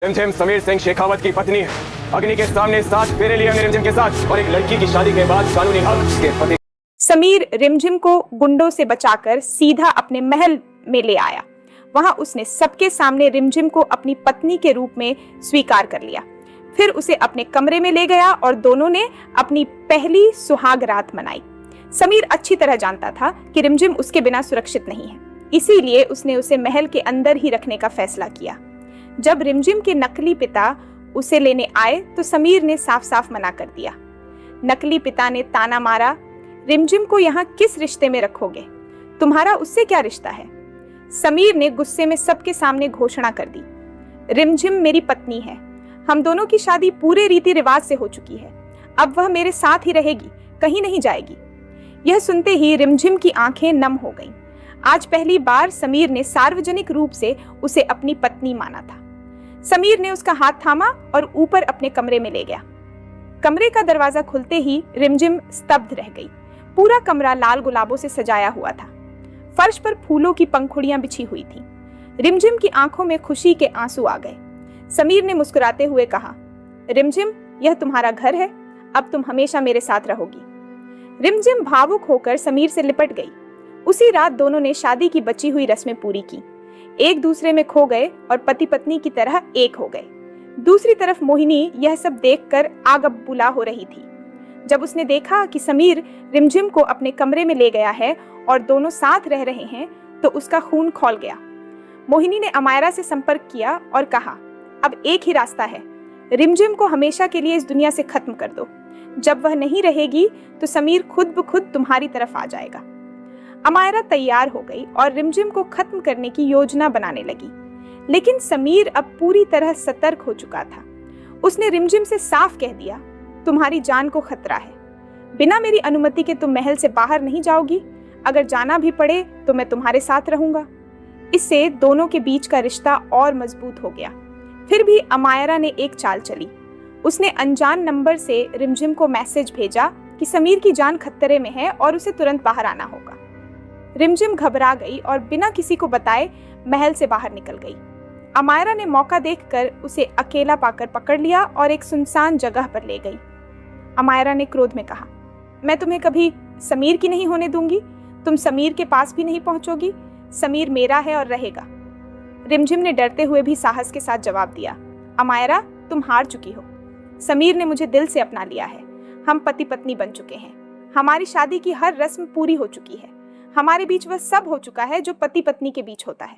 रिमझिम समीर सिंह शेखावत की पत्नी अग्नि के सामने 7 फेरे लिए हमने रिमझिम के साथ, और एक लड़की की शादी के बाद कानूनी हक के पति। समीर रिमझिम को गुंडों से बचाकर सीधा अपने महल में ले आया। वहां उसने सबके सामने रिमझिम को अपनी पत्नी के रूप में स्वीकार कर लिया। फिर उसे अपने कमरे में ले गया और दोनों ने अपनी पहली सुहाग रात मनाई। समीर अच्छी तरह जानता था कि रिमझिम उसके बिना सुरक्षित नहीं है, इसीलिए उसने उसे महल के अंदर ही रखने का फैसला किया। जब रिमझिम के नकली पिता उसे लेने आए तो समीर ने साफ साफ मना कर दिया। नकली पिता ने ताना मारा, रिमझिम को यहाँ किस रिश्ते में रखोगे? तुम्हारा उससे क्या रिश्ता है? समीर ने गुस्से में सबके सामने घोषणा कर दी, रिमझिम मेरी पत्नी है। हम दोनों की शादी पूरे रीति रिवाज से हो चुकी है। अब वह मेरे साथ ही रहेगी, कहीं नहीं जाएगी। यह सुनते ही रिमझिम की आंखें नम हो गईं। आज पहली बार समीर ने सार्वजनिक रूप से उसे अपनी पत्नी माना था। समीर ने उसका हाथ थामा और ऊपर अपने कमरे में ले गया। कमरे का दरवाजा खुलते ही रिमझिम स्तब्ध रह गई। पूरा कमरा लाल गुलाबों से सजाया हुआ था। फर्श पर फूलों की पंखुड़ियां बिछी हुई थीं। रिमझिम की आंखों में खुशी के आंसू आ गए। समीर ने मुस्कुराते हुए कहा, रिमझिम यह तुम्हारा घर है, अब तुम हमेशा मेरे साथ रहोगी। रिमझिम भावुक होकर समीर से लिपट गई। उसी रात दोनों ने शादी की बची हुई रस्में पूरी की, एक दूसरे में खो गए और पति पत्नी की तरह एक हो गए। दूसरी तरफ मोहिनी यह सब देखकर आगबुला हो रही थी। जब उसने देखा कि समीर रिमझिम को अपने कमरे में ले गया है और दोनों साथ रह रहे हैं तो उसका खून खौल गया। मोहिनी ने अमायरा से संपर्क किया और कहा, अब एक ही रास्ता है, रिमझिम को हमेशा के लिए इस दुनिया से खत्म कर दो। जब वह नहीं रहेगी तो समीर खुद ब खुद तुम्हारी तरफ आ जाएगा। अमायरा तैयार हो गई और रिमझिम को खत्म करने की योजना बनाने लगी, लेकिन समीर अब पूरी तरह सतर्क हो चुका था। उसने रिमझिम से साफ कह दिया, तुम्हारी जान को खतरा है। बिना मेरी अनुमति के तुम महल से बाहर नहीं जाओगी। अगर जाना भी पड़े तो मैं तुम्हारे साथ रहूंगा। इससे दोनों के बीच का रिश्ता और मजबूत हो गया। फिर भी अमायरा ने एक चाल चली। उसने अनजान नंबर से रिमझिम को मैसेज भेजा कि समीर की जान खतरे में है और उसे तुरंत बाहर आना होगा। रिमझिम घबरा गई और बिना किसी को बताए महल से बाहर निकल गई। अमायरा ने मौका देखकर उसे अकेला पाकर पकड़ लिया और एक सुनसान जगह पर ले गई। अमायरा ने क्रोध में कहा, मैं तुम्हें कभी समीर की नहीं होने दूंगी। तुम समीर के पास भी नहीं पहुंचोगी। समीर मेरा है और रहेगा। रिमझिम ने डरते हुए भी साहस के साथ जवाब दिया, अमायरा तुम हार चुकी हो। समीर ने मुझे दिल से अपना लिया है। हम पति पत्नी बन चुके हैं। हमारी शादी की हर रस्म पूरी हो चुकी है। हमारे बीच वह सब हो चुका है जो पति पत्नी के बीच होता है।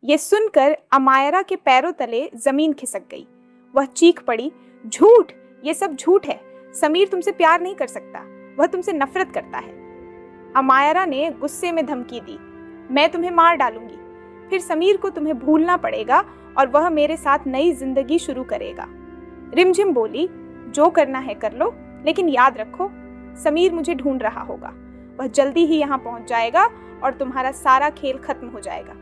ये सुनकर अमायरा के पैरों तले जमीन खिसक गई। वह चीख पड़ी, झूठ, ये सब झूठ है। समीर तुमसे प्यार नहीं कर सकता, वह तुमसे नफरत करता है। अमायरा ने गुस्से में धमकी दी, मैं तुम्हें मार डालूंगी। फिर समीर को तुम्हें भूलना पड़ेगा और वह मेरे साथ नई जिंदगी शुरू करेगा। रिमझिम बोली, जो करना है कर लो, लेकिन याद रखो समीर मुझे ढूंढ रहा होगा। वह जल्दी ही यहाँ पहुंच जाएगा और तुम्हारा सारा खेल खत्म हो जाएगा।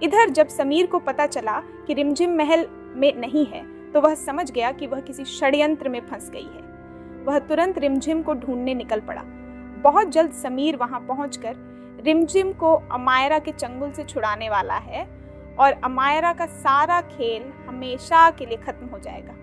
इधर जब समीर को पता चला कि रिमझिम महल में नहीं है तो वह समझ गया कि वह किसी षड्यंत्र में फंस गई है। वह तुरंत रिमझिम को ढूंढने निकल पड़ा। बहुत जल्द समीर वहां पहुंचकर रिमझिम को अमायरा के चंगुल से छुड़ाने वाला है और अमायरा का सारा खेल हमेशा के लिए खत्म हो जाएगा।